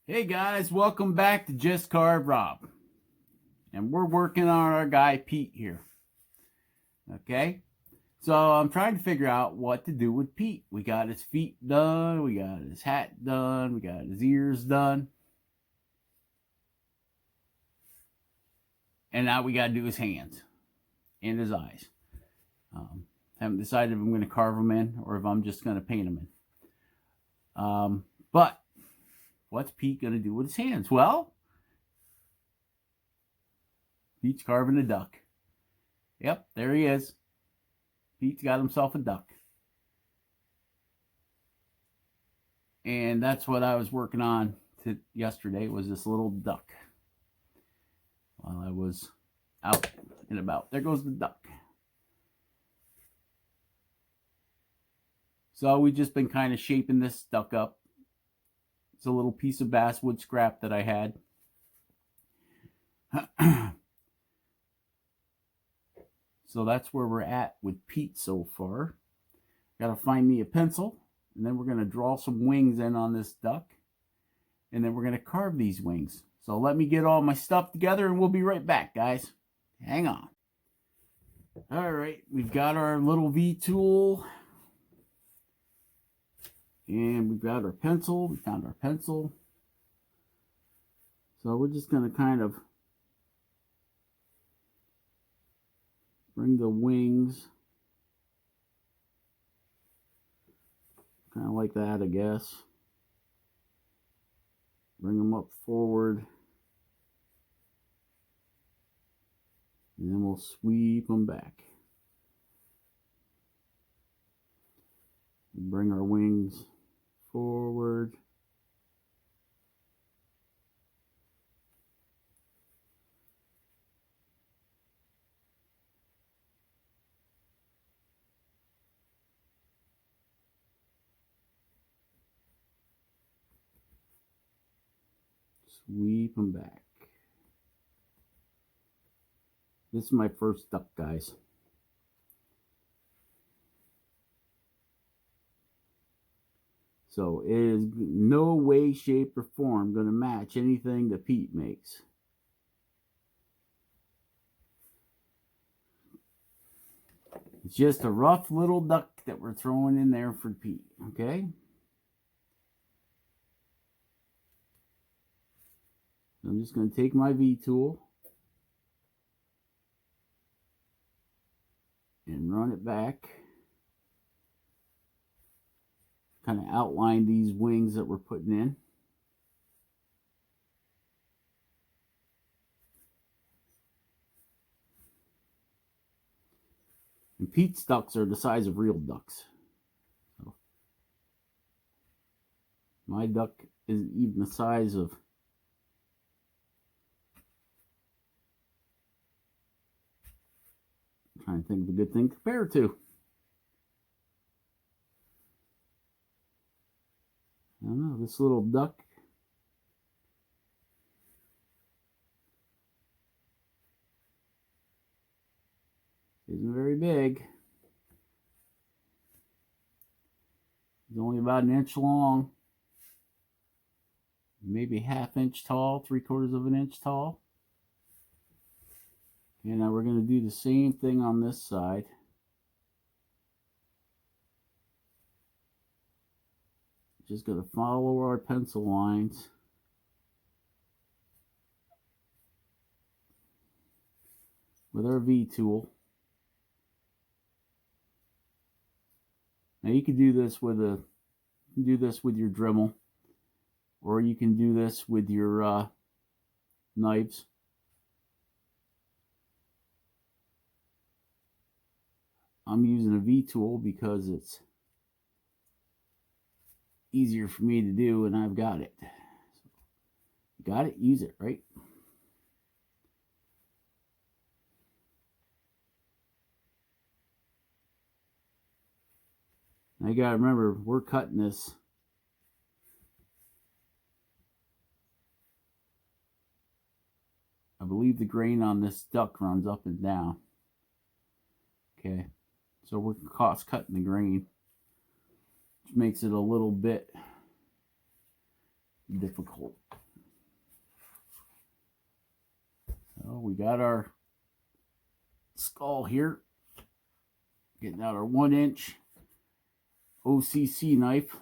Hey guys, welcome back to Just Carve Rob. And we're working on our guy Pete here. Okay? So I'm trying to figure out what to do with Pete. We got his feet done, we got his hat done, we got his ears done. And now we got to do his hands and his eyes. Haven't decided if I'm going to carve them in or if I'm just going to paint them in. But what's Pete going to do with his hands? Well, Pete's carving a duck. Yep, there he is. Pete's got himself a duck. And that's what I was working on yesterday, was this little duck. While I was out and about. There goes the duck. So we've just been kind of shaping this duck up. It's a little piece of basswood scrap that I had. So that's where we're at with Pete so far. Got to find me a pencil, and then we're going to draw some wings in on this duck, and then we're going to carve these wings. So let me get all my stuff together, and we'll be right back, guys. Hang on. All right, we've got our little V tool, and we've got our pencil. We found our pencil. So we're just going to kind of bring the wings kind of like that, I guess. Bring them up forward. And then we'll sweep them back. Bring our wings forward. Sweep them back. This is my first duck, guys. So it is no way, shape, or form going to match anything that Pete makes. It's just a rough little duck that we're throwing in there for Pete, okay? I'm just going to take my V tool and run it back. Kind of outline these wings that we're putting in. And Pete's ducks are the size of real ducks. So my duck isn't even the size of trying to think of a good thing to compare to. I don't know, this little duck isn't very big. It's only about an inch long, maybe ½ inch tall, 3/4 of an inch tall. And now we're going to do the same thing on this side. Just going to follow our pencil lines. With our V tool. Now you can do this with your Dremel, or you can do this with your knives. I'm using a V tool because it's easier for me to do, and I've got it. So, got it? Use it, right? Now you gotta remember, we're cutting this I believe the grain on this duck runs up and down. Okay, so we're cost cutting the grain, which makes it a little bit difficult. So we got our skull here. Getting out our 1-inch OCC knife.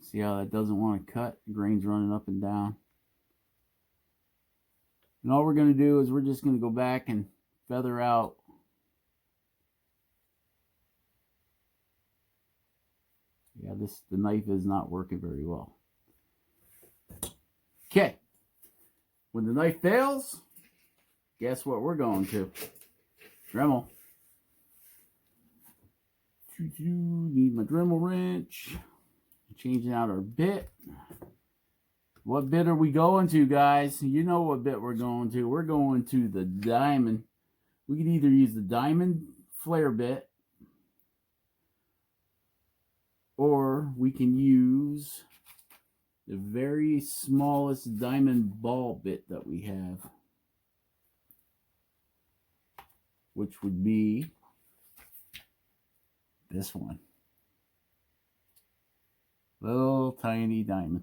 See how that doesn't want to cut? The grain's running up and down. And all we're going to do is we're just going to go back and feather out the knife is not working very well. Okay. When the knife fails, guess what we're going to? Dremel. Need my Dremel wrench. Changing out our bit. What bit are we going to, guys? You know what bit we're going to. We're going to the diamond. We can either use the diamond flare bit, or we can use the very smallest diamond ball bit that we have, which would be this one. Little tiny diamond.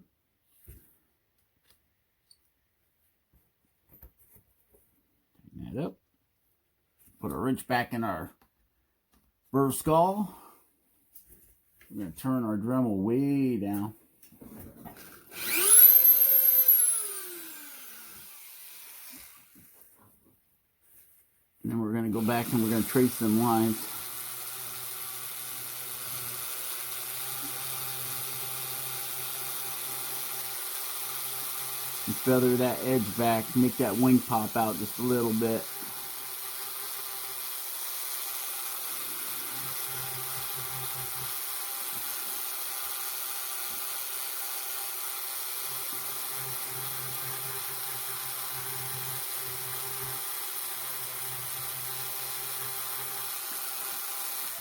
Tighten that up. Put our wrench back in our burr skull. We're going to turn our Dremel way down. And then we're going to go back and we're going to trace them lines. And feather that edge back, make that wing pop out just a little bit.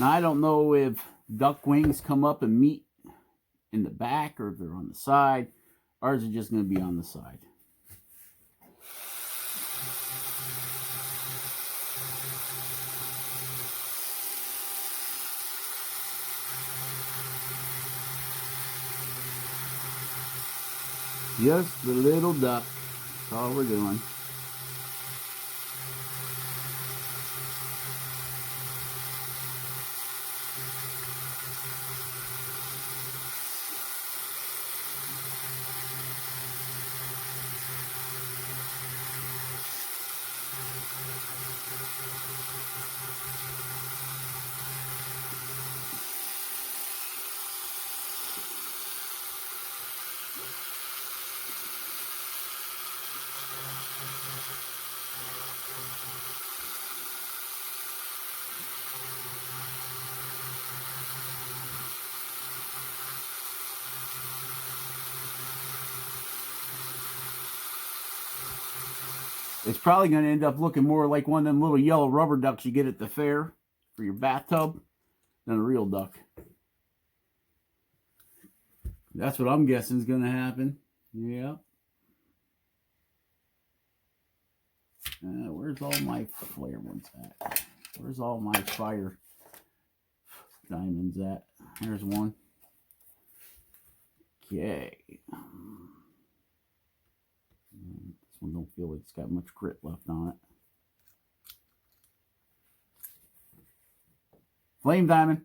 Now I don't know if duck wings come up and meet in the back or if they're on the side. Ours are just going to be on the side. Just the little duck. That's all we're doing. It's probably going to end up looking more like one of them little yellow rubber ducks you get at the fair for your bathtub than a real duck. That's what I'm guessing is going to happen. Yeah. Where's all my flare ones at? Where's all my fire diamonds at? There's one. Okay. This one don't feel like it's got much grit left on it. Flame diamond.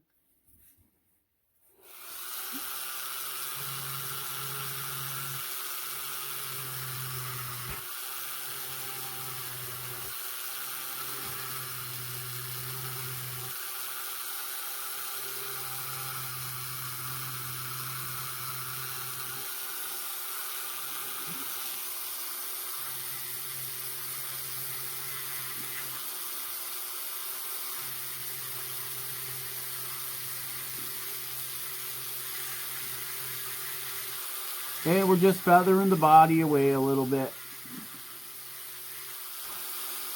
And we're just feathering the body away a little bit.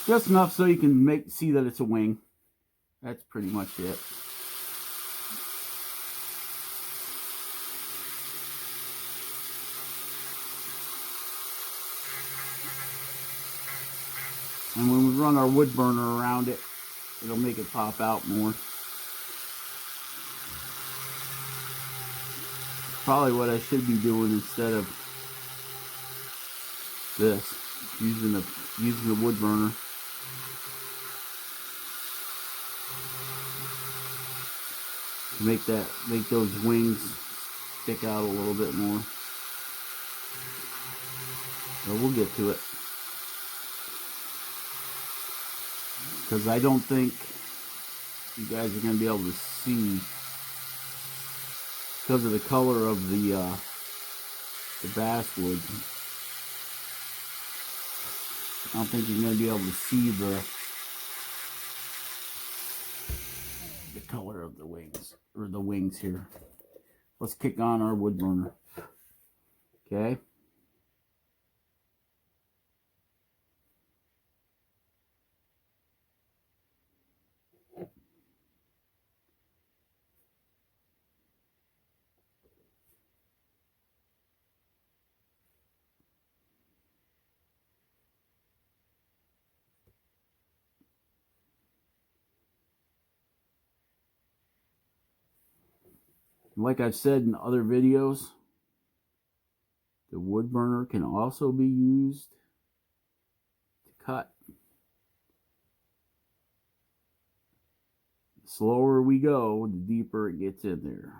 Just enough so you can see that it's a wing. That's pretty much it. And when we run our wood burner around it, it'll make it pop out more. probably what I should be doing instead of this, using the wood burner. To make those wings stick out a little bit more. But we'll get to it. Because I don't think you guys are going to be able to see, because of the color of the basswood. I don't think you're going to be able to see the color of the wings, or the wings here. Let's kick on our wood burner. Okay. Like I've said in other videos, the wood burner can also be used to cut. The slower we go, the deeper it gets in there.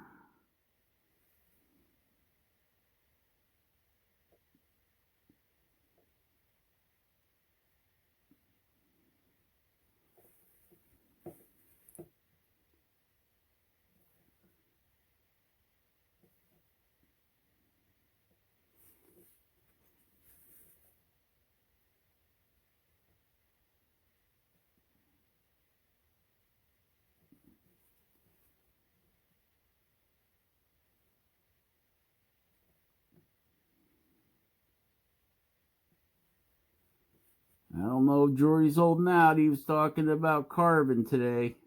I don't know if Jordy's holding out. He was talking about carving today.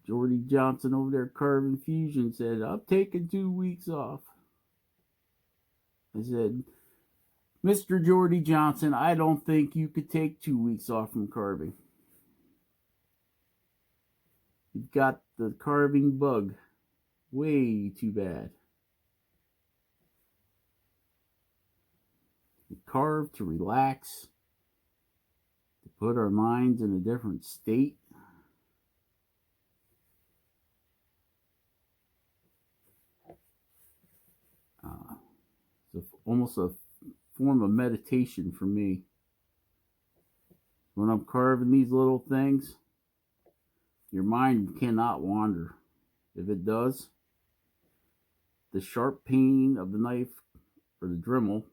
Jordy Johnson over there, Carving Fusion, said, I'm taking 2 weeks off. I said, Mr. Jordy Johnson, I don't think you could take 2 weeks off from carving. You've got the carving bug. Way too bad. We carve to relax, to put our minds in a different state. It's almost a form of meditation for me. When I'm carving these little things, your mind cannot wander. If it does, the sharp pain of the knife or the Dremel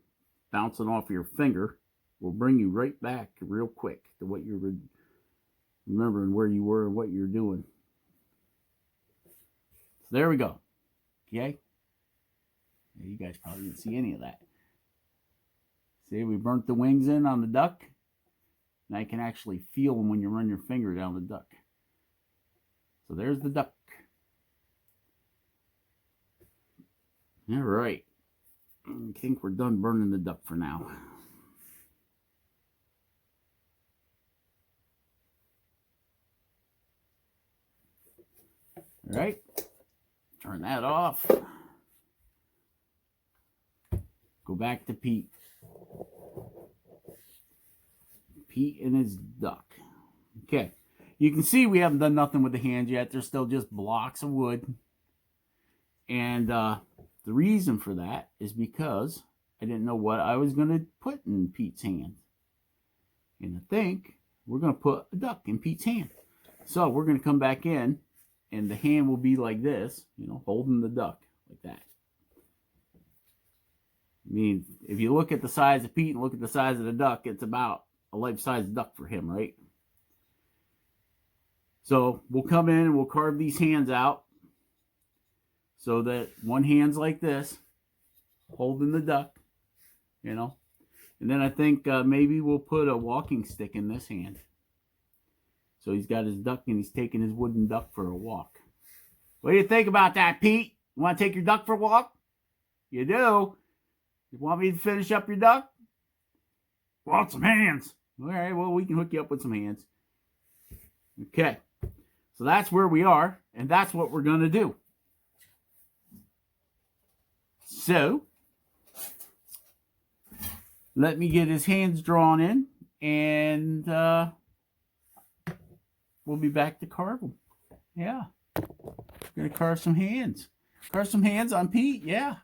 bouncing off your finger will bring you right back real quick to what you're remembering, where you were and what you're doing. So there we go. Okay? You guys probably didn't see any of that. See, we burnt the wings in on the duck. Now you can actually feel them when you run your finger down the duck. So there's the duck. All right. I think we're done burning the duck for now. All right. Turn that off. Go back to Pete. Pete and his duck. Okay. You can see we haven't done nothing with the hands yet. They're still just blocks of wood. And the reason for that is because I didn't know what I was going to put in Pete's hand. And I think we're going to put a duck in Pete's hand. So we're going to come back in, and the hand will be like this, you know, holding the duck like that. I mean, if you look at the size of Pete and look at the size of the duck, it's about a life-size duck for him, right? So we'll come in and we'll carve these hands out so that one hand's like this, holding the duck, you know. And then I think maybe we'll put a walking stick in this hand. So he's got his duck and he's taking his wooden duck for a walk. What do you think about that, Pete? You want to take your duck for a walk? You do? You want me to finish up your duck? Want some hands? All right, well, we can hook you up with some hands. Okay. So that's where we are, and that's what we're going to do. So let me get his hands drawn in, and we'll be back to carve them. Yeah. Gonna carve some hands. Carve some hands on Pete, yeah.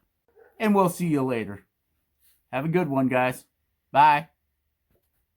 And we'll see you later. Have a good one, guys. Bye.